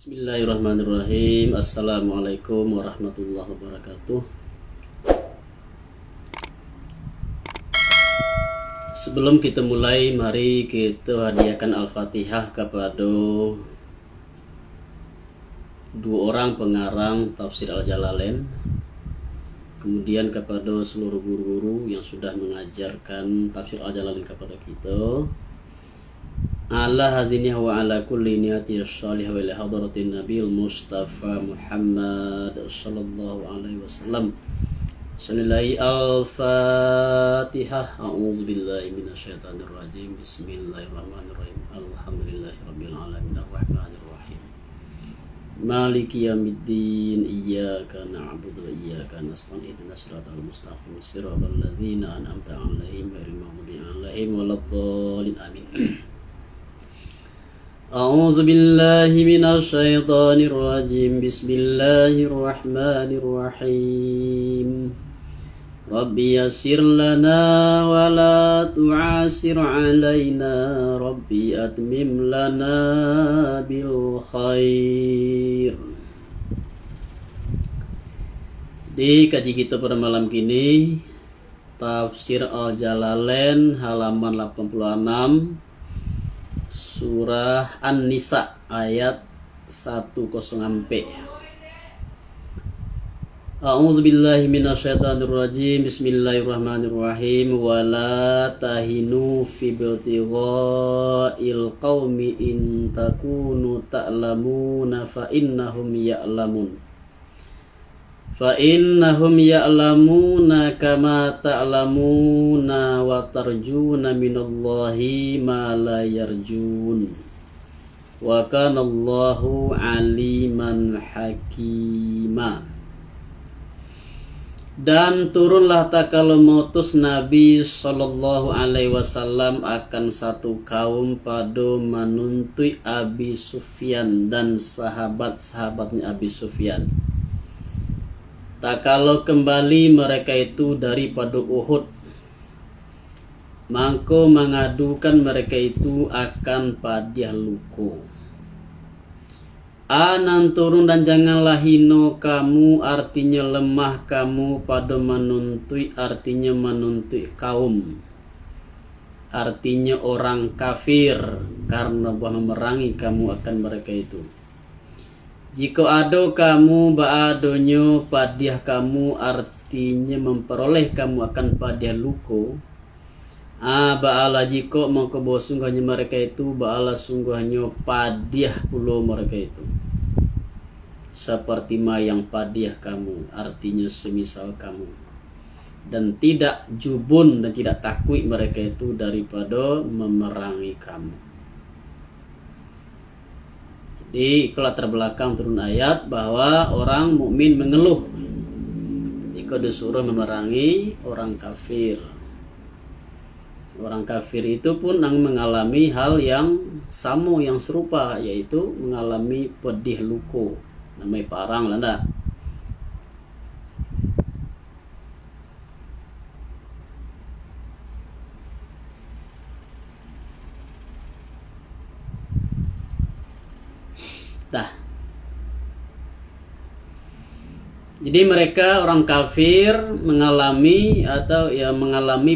Bismillahirrahmanirrahim. Assalamualaikum warahmatullahi wabarakatuh. Sebelum kita mulai, mari kita hadiahkan Al-Fatihah kepada dua orang pengarang tafsir Al-Jalalain, kemudian kepada seluruh guru-guru yang sudah mengajarkan tafsir Al-Jalalain kepada kita. Ala hazinih wa ala kulli niyati shalih wa ila hadratin Nabil Mustafa Muhammad sallallahu alaihi wasallam. Bismillahi al-Fatihah. A'udzu billahi minasyaitonir rajim. Bismillahirrahmanirrahim. Alhamdulillahi rabbil alamin arrahmanir rahim. Maliki yaumiddin. Iyyaka na'budu wa iyyaka nasta'in. Ihdinas siratal mustaqim. Siratal ladzina an'amta 'alaihim ghairil maghdubi 'alaihim waladdallin. Amin. A'udzu billahi minasy syaithanir rajim. Bismillahirrahmanirrahim. Rabbi yassir lana wa la tu'asir 'alaina. Rabbi atmim lana bil khair. Di kaji kita pada malam kini Tafsir Al-Jalalain halaman 86, Surah An-Nisa ayat 10-p. A'udzu billahi minasyaitonir rajim. Bismillahirrahmanirrahim. Wala tahinu fi ibtigha'il qaumi in takunu ta'lamuna fa innahum ya'lamuna kama ta'lamuna wa tarjuna minallahi ma la yarjun wa kana Allahu aliman hakima. Dan turunlah tak kalau mengutus Nabi sallallahu alaihi wasallam akan satu kaum pada menuntui Abi Sufyan dan sahabat-sahabatnya Abi Sufyan. Tak kalau kembali mereka itu daripada Uhud, maka mengadukan mereka itu akan padiah luko. Anan turun dan janganlah hino kamu, artinya lemah kamu pada menuntui, artinya menuntui kaum, artinya orang kafir, karena buah memerangi kamu akan mereka itu. Jika ada kamu ba'adonyo padiah kamu, artinya memperoleh kamu akan padiah luko. Ba'ala jika maka bahawa sungguhnya mereka itu, ba'ala sungguhnya padiah pulau mereka itu. Seperti yang padiah kamu, artinya semisal kamu. Dan tidak jubun dan tidak takut mereka itu daripada memerangi kamu. Di latar belakang turun ayat bahwa orang mukmin mengeluh jika disuruh memerangi orang kafir. Orang kafir itu pun mengalami hal yang sama, yang serupa, yaitu mengalami pedih luko, namanya parang landa. Jadi mereka orang kafir mengalami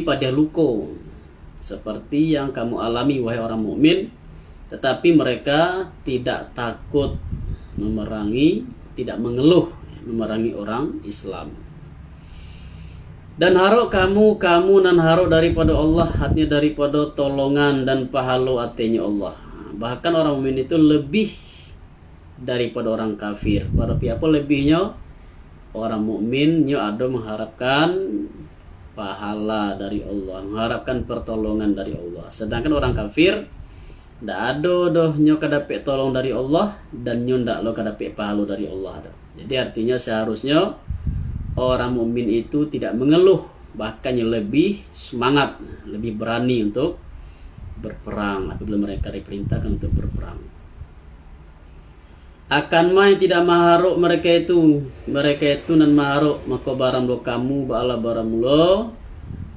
padiah luko seperti yang kamu alami wahai orang mukmin, tetapi mereka tidak takut memerangi, tidak mengeluh memerangi orang Islam. Dan harap kamu dan harap daripada Allah, artinya daripada tolongan dan pahala artinya Allah. Bahkan orang mukmin itu lebih daripada orang kafir. Pada pihak apa lebihnya? Orang mukmin ada mengharapkan pahala dari Allah, mengharapkan pertolongan dari Allah. Sedangkan orang kafir tidak ada nyo kadapek tolong dari Allah, dan nyo ndak lo kadapek pahala dari Allah. Jadi artinya seharusnya orang mukmin itu tidak mengeluh, bahkan lebih semangat, lebih berani untuk berperang apabila mereka diperintahkan untuk berperang. Akan main tidak maharuk mereka itu dan maharuk maka barang lo kamu ba'ala barang lo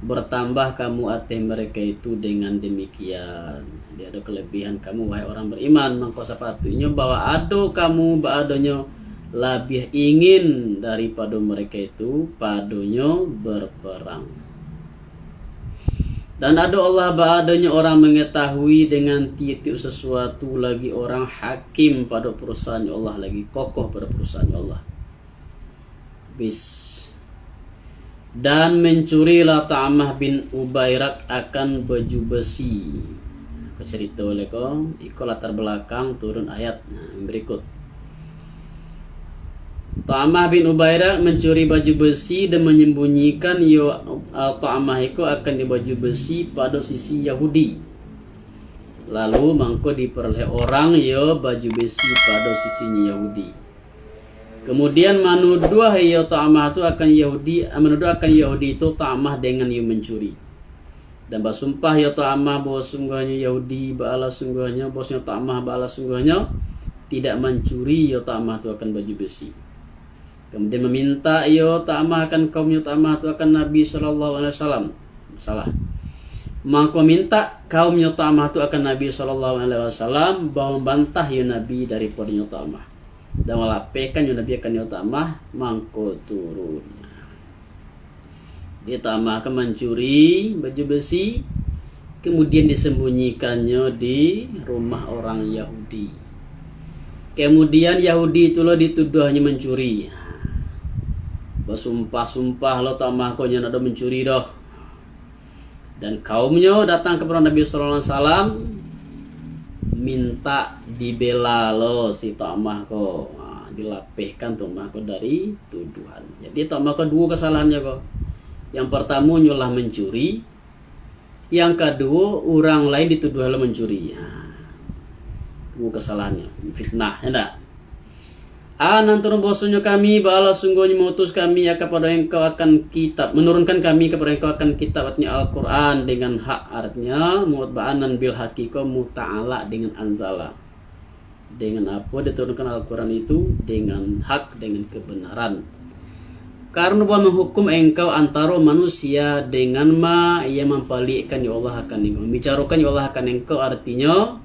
bertambah kamu ateh mereka itu dengan demikian. Dia ada kelebihan kamu wahai orang beriman, mangko sepatunya bahwa ado kamu ba'adonyo lebih ingin daripada mereka itu padonyo berperang. Dan ada Allah ba'adanya orang mengetahui dengan titik sesuatu lagi orang hakim pada perusahaan Allah, lagi kokoh pada perusahaan Allah. Dan mencurilah Ta'amah bin Ubairak akan baju besi. Aku cerita oleh kau, ikut latar belakang turun ayat berikut. Ta'amah bin Ubairak mencuri baju besi dan menyembunyikan Ta'amah itu akan di baju besi pada sisi Yahudi. Lalu mangko diperoleh orang baju besi pada sisinya Yahudi. Kemudian menuduh Ta'amah itu akan Yahudi, menuduh akan Yahudi itu Ta'amah dengan mencuri. Dan bersumpah Ta'amah bahwa sungguhnya Yahudi ba'ala sungguhnya bosnya Ta'amah ba'ala sungguhnya tidak mencuri Ta'amah itu akan baju besi. Kemudian meminta Ta'amah akan kaum Ta'amah itu akan Nabi SAW. Salah. Maka minta kaum Ta'amah itu akan Nabi SAW bahwa membantah Nabi daripada Ta'amah. Dan melapehkan Nabi akan Ta'amah mangko turun. Dia Ta'amah akan mencuri baju besi, kemudian disembunyikannya di rumah orang Yahudi. Kemudian Yahudi itulah dituduhnya mencuri. Bersumpah-sumpah lo Ta'amah kau yang ada mencuri dah. Dan kaumnya datang kepada Nabi SAW minta dibela lo si Ta'amah kau, dilapehkan Ta'amah kau dari tuduhan. Jadi Ta'amah kau dua kesalahannya kau. Yang pertama nyulah mencuri, yang kedua orang lain dituduh lo mencuri. Dua kesalahannya, fitnah, ya enggak? Nanturun bosunya kami bala sungguhnya mengutus kami kepada engkau akan kitab, menurunkan kami kepada engkau akan kitab artinya Al-Quran dengan hak, artinya mu'tba'anan bil haqiqah muta'ala dengan anzala. Dengan apa diturunkan Al-Quran itu? Dengan hak, dengan kebenaran. Karena buat menghukum engkau antara manusia dengan yang membalikkan Allah akan engkau, membicarakan Allah akan engkau, artinya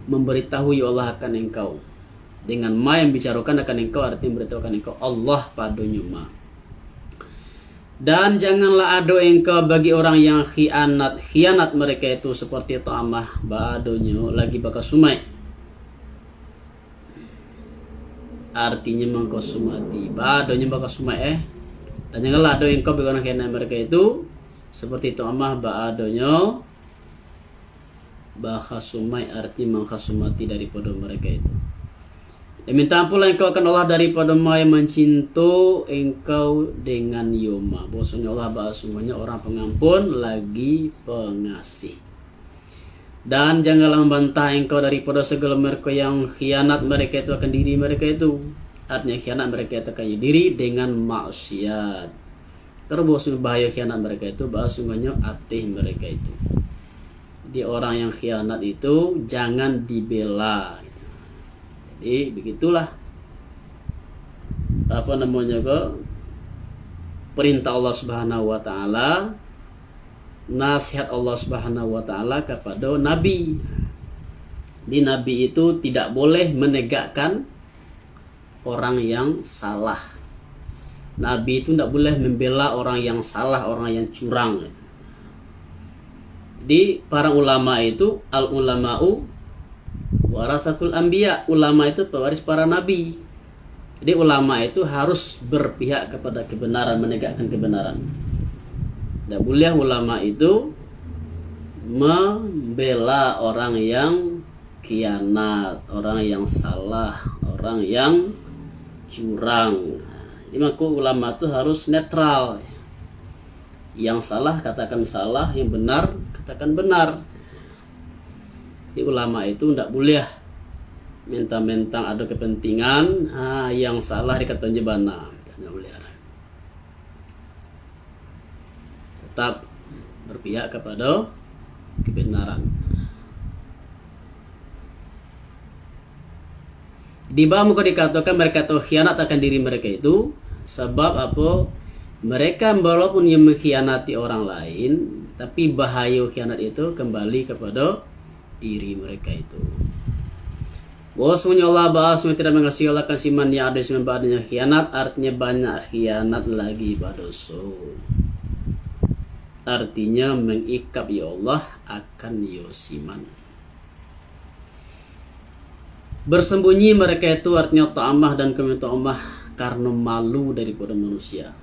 memberitahu Allah akan engkau. Dengan yang bicarakan akan engkau, artinya memberitahukan engkau Allah padanya Dan janganlah ado engkau bagi orang yang khianat mereka itu seperti Ta'amah ba'adonyo lagi bakal sumai. Artinya mengkau sumati ba'adonyo bakal sumai Dan janganlah ado engkau bagi orang khianat mereka itu seperti Ta'amah ba'adonyo bakal sumai, artinya mengkau sumati daripada mereka itu. Dan minta ampunlah engkau akan Allah daripada yang mencinta engkau dengan yoma. Bahwasanya Allah bahasanya orang pengampun lagi pengasih. Dan janganlah membantah engkau daripada segala mereka yang khianat mereka itu akan diri mereka itu. Artinya khianat mereka itu akan diri dengan maksiat. Karena bahwasanya bahaya khianat mereka itu bahwasanya atih mereka itu. Jadi orang yang khianat itu jangan dibela. Jadi begitulah perintah Allah Subhanahu wa taala, nasihat Allah Subhanahu wa taala kepada nabi. Di nabi itu tidak boleh menegakkan orang yang salah. Nabi itu tidak boleh membela orang yang salah, orang yang curang. Di para ulama itu al-ulama'u warasatul anbiya, ulama itu pewaris para nabi. Jadi ulama itu harus berpihak kepada kebenaran, menegakkan kebenaran. Tidak boleh ulama itu membela orang yang khianat, orang yang salah, orang yang curang. Jadi maka ulama itu harus netral. Yang salah katakan salah, yang benar katakan benar. Jadi ulama itu tidak boleh mentang-mentang ada kepentingan yang salah dikatakan jebana. Tidak boleh. Tetap berpihak kepada kebenaran. Di bawah muka dikatakan mereka tahu khianat akan diri mereka itu sebab apa? Mereka walaupun yang mengkhianati orang lain, tapi bahaya khianat itu kembali kepada diri mereka itu. Bahwasanya Allah bahwasanya tidak mengasihi Allah kasiman yang ada dengan badannya khianat, artinya banyak khianat lagi badoso. Artinya mengikap ya Allah akan yosiman. Bersembunyi mereka itu artinya ta'amah dan ta'amah karena malu daripada manusia.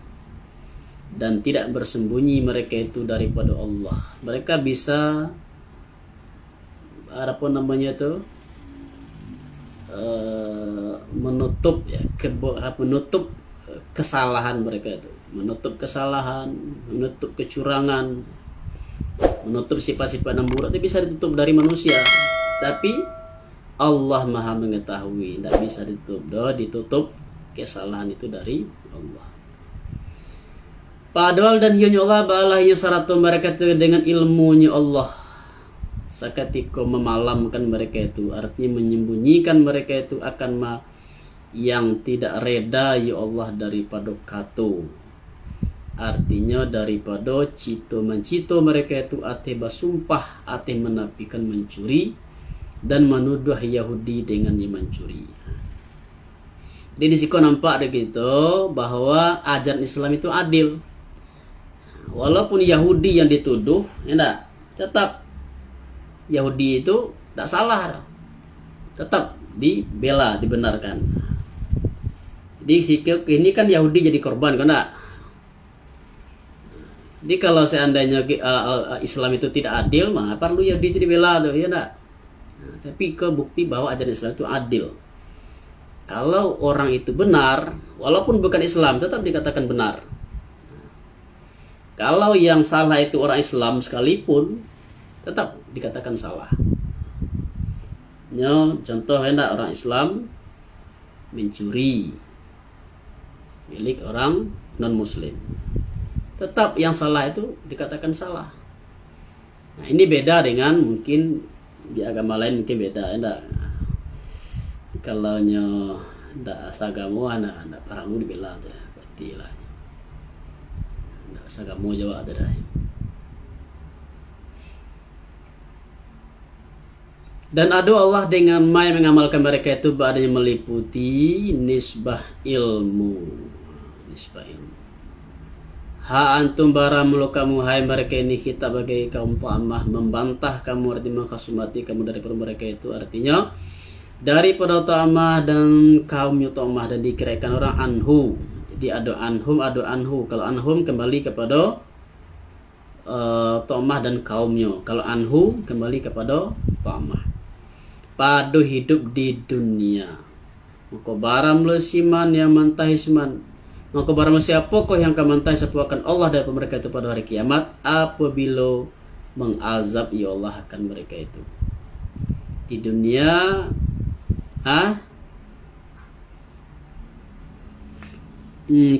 Dan tidak bersembunyi mereka itu daripada Allah. Mereka bisa apa namanya itu menutup ya, menutup kesalahan mereka itu, menutup kesalahan, menutup kecurangan, menutup sifat-sifat yang buruk itu bisa ditutup dari manusia, tapi Allah Maha mengetahui, tidak bisa ditutup kesalahan itu dari Allah. Padahal dan hiyanya Allah balah yang saratu mereka itu dengan ilmunya Allah. Seketika memalamkan mereka itu, artinya menyembunyikan mereka itu akan yang tidak reda ya Allah daripada katu. Artinya daripada mencito mereka itu ateh basumpah, ateh menafikan mencuri dan menuduh Yahudi dengan yang mencuri. Jadi di situ nampak ada gitu bahwa ajaran Islam itu adil. Walaupun Yahudi yang dituduh, ya tetap Yahudi itu tidak salah, tetap dibela, dibenarkan. Jadi ini kan Yahudi jadi korban, kan enggak? Jadi kalau seandainya Islam itu tidak adil, maka perlu Yahudi itu dibela tuh, ya enggak? Nah, tapi kebukti bahwa ajaran Islam itu adil. Kalau orang itu benar, walaupun bukan Islam, tetap dikatakan benar. Kalau yang salah itu orang Islam sekalipun, tetap dikatakan salah. Contoh hendak orang Islam mencuri milik orang non-Muslim, tetap yang salah itu dikatakan salah. Nah, ini beda dengan mungkin di agama lain, mungkin beda hendak. Kalau ndak sagamo ndak paramu dibela tuh, berarti lah. Ndak sagamo Jawa ada dah. Dan adu Allah dengan mai mengamalkan mereka itu adanya meliputi nisbah ilmu. Nisbah ilmu. Ha antum bara mulu kamu hai mereka ini kita bagai kaum ta'amah membantah kamu, arti menghasumati kamu daripada mereka itu, artinya daripada ta'amah dan kaum ta'amah, dan dikirakan orang anhu. Jadi adu anhu. Kalau anhum kembali kepada ta'amah dan kaumnya. Kalau anhu kembali kepada ta'amah. Padu hidup di dunia. Maka barang siman yang mantahi siman. Maka barang siapa kau yang akan mantahi sepuakan Allah dari mereka itu pada hari kiamat, apabila mengazab ya Allah akan mereka itu. Di dunia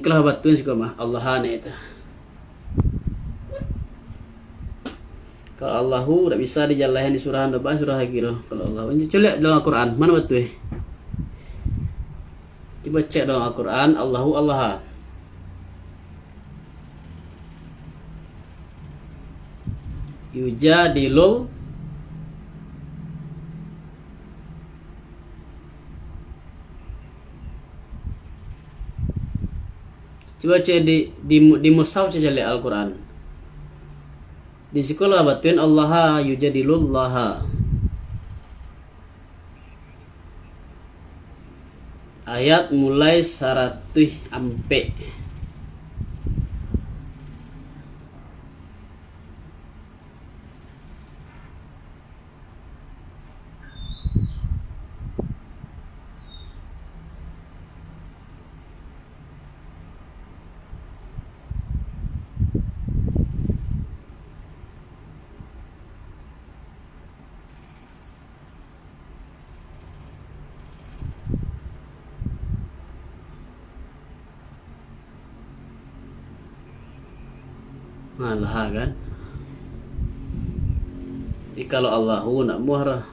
kalau batun sih mah Allahan itu. Kalau Allahu tidak bisa dijalahin di surah An-Naba, surah Hagiro. Kalau Allah, coba lihat dalam Al-Quran, mana betul? Coba cek dalam Al-Quran, Allahu Allah. Yujadilul coba cek di mushaf, coba lihat Al-Quran. Di sekolah batuin Allah yujadilullah. Ayat mulai 100 ampe. Allah kan. Jadi kalau Allahu nak muarah.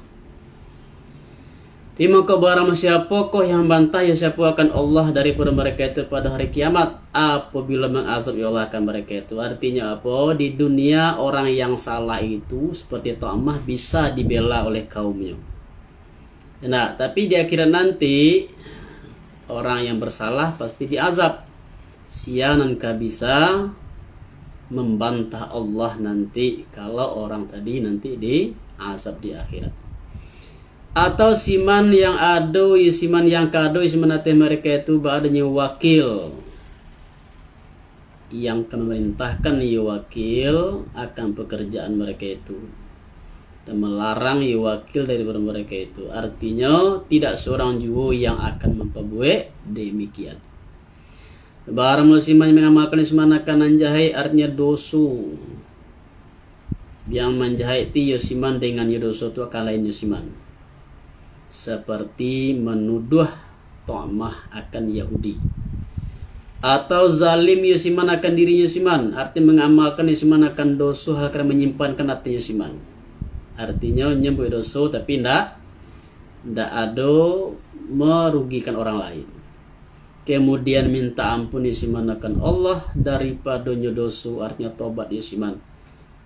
Di maka barang siapa kau yang bantah ya siapa akan Allah daripada mereka itu pada hari kiamat. apabila mengazab ya Allah akan mereka itu. Artinya apa? Di dunia orang yang salah itu seperti Tu'amah bisa dibela oleh kaumnya. Nah, tapi di akhirat nanti orang yang bersalah pasti diazab. Sianan bisa membantah Allah nanti kalau orang tadi nanti diazab di akhirat. Atau siman yang ado, siman yang kado, siman ateh mereka itu adanya wakil yang akan memerintahkan wakil akan pekerjaan mereka itu dan melarang wakil daripada mereka itu. Artinya tidak seorang juga yang akan memperbuat demikian. Barang musiman yang mengamalkan siman akan menjahit artinya dosu yang menjahit siman dengan dosu itu akan lain siman. Seperti menuduh Tu'amah akan Yahudi atau zalim yusiman akan diri yusiman, artinya mengamalkan yusiman akan dosa akan menyimpankan hati yusiman. Artinya nyebut dosa tapi ndak ada merugikan orang lain. Kemudian minta ampun yusiman akan Allah daripada dosa, artinya tobat yusiman.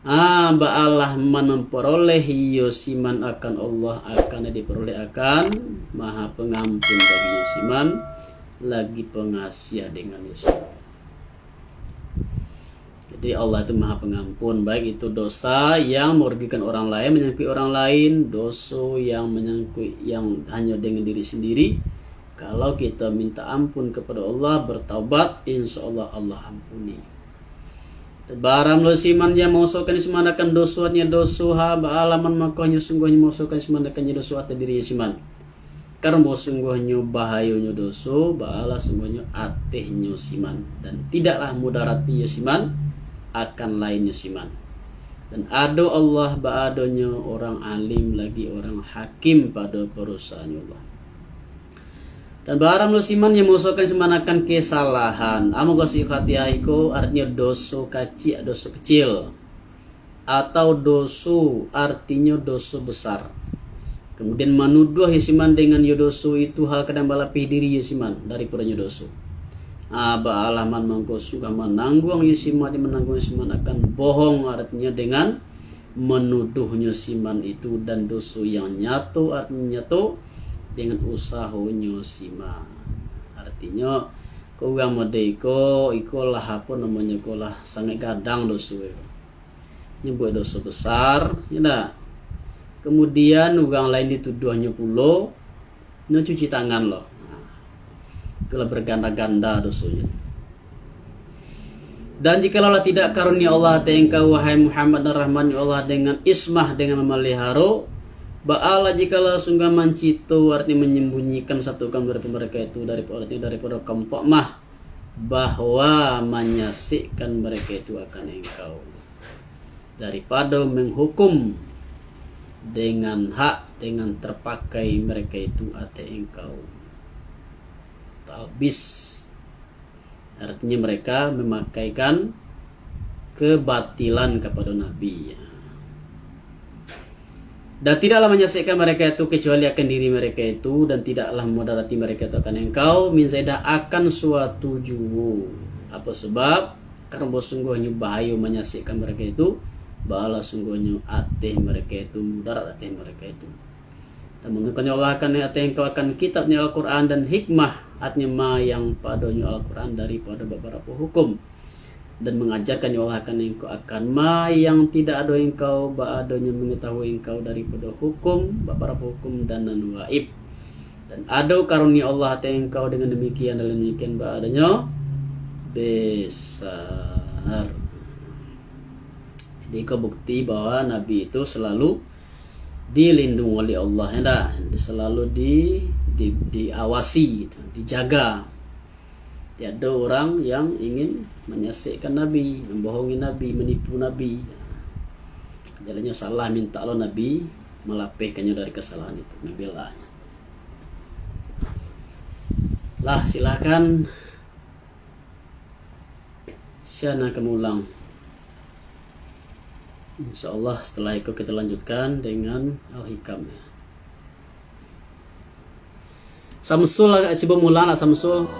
Ba'alah memperoleh yusiman akan Allah akan diperoleh akan Maha Pengampun bagi yusiman, lagi pengasih dengan yusiman. Jadi Allah itu Maha Pengampun, baik itu dosa yang merugikan orang lain, menyangkut orang lain, dosa yang menyangkut yang hanya dengan diri sendiri. Kalau kita minta ampun kepada Allah, bertaubat, insya Allah Allah ampuni. Barang lo siman yang mausokan semanakan dosuatnya dosuha baalaman makanya sungguhnya mausokan semanakannya dosu atau diri siman. Karena sungguhnya bahayanya dosu baala sungguhnya atehnya siman dan tidaklah mudarati siman akan lainnya siman. Dan ado Allah ba'adonya orang alim lagi orang hakim pada perusahaannya Allah. Dan barang musiman yang musuhkan semanakan kesalahan amo gosip hati-hatiku artinya dosa kecil, dosa kecil atau dosa artinya dosa besar. Kemudian menuduh yusiman dengan yodosu itu hal kadang balapi diri yusiman daripada yodosu. Aba alaman mangko suka menanggung yusiman menanggung yusiman akan bohong artinya dengan menuduh yusiman itu dan dosa yang nyatu artinya nyatu dengan usaha nyosima. Artinya kau yang medeko ikolah apa namanya kolah sangat gadang dosa nyebut dosa besar ya. Kemudian ugang lain dituduhnya pulo cuci tangan loh. Kalau berganda-ganda dosanya. Dan jikalau tidak karunia Allah engkau wahai Muhammad dan Rahman ya Allah dengan ismah dengan memelihara ba'ala jikalau sungguh mancito artinya menyembunyikan satu kaum dari mereka itu daripada kaum Tu'amah bahwa menyaksikan mereka itu akan engkau daripada menghukum dengan hak dengan terpakai mereka itu ate engkau talbis artinya mereka memakaikan kebatilan kepada Nabi ya. Dan tidaklah menyaksikan mereka itu kecuali akan diri mereka itu dan tidaklah memudarati mereka itu akan engkau min zaidah akan suatu juwu. Apa sebab? Karena sungguhnya bahaya menyaksikan mereka itu bala sungguhnya ateh mereka itu mudarat ateh mereka itu. Dan mengenai Allah akan ateh engkau akan kitabnya Al-Quran dan hikmah artinya ma yang padanya Al-Quran daripada beberapa hukum. Dan mengajarkan ya Allah akan engkau akan ma yang tidak ada engkau ba'adanya mengetahui engkau daripada hukum beberapa hukum dan waib dan ada karunia Allah atas engkau dengan demikian dan demikian ba'adanya besar. Jadi kau bukti bahwa Nabi itu selalu dilindungi oleh Allah ya, selalu diawasi gitu, dijaga. Tiada orang yang ingin menyaksikan Nabi, membohongi Nabi, menipu Nabi. Jalannya salah minta Allah Nabi melapihkannya dari kesalahan itu, membelanya. Lah silakan Syana kemulang. InsyaAllah setelah itu kita lanjutkan dengan Al-Hikam. Samsul sebelum mulai Samsul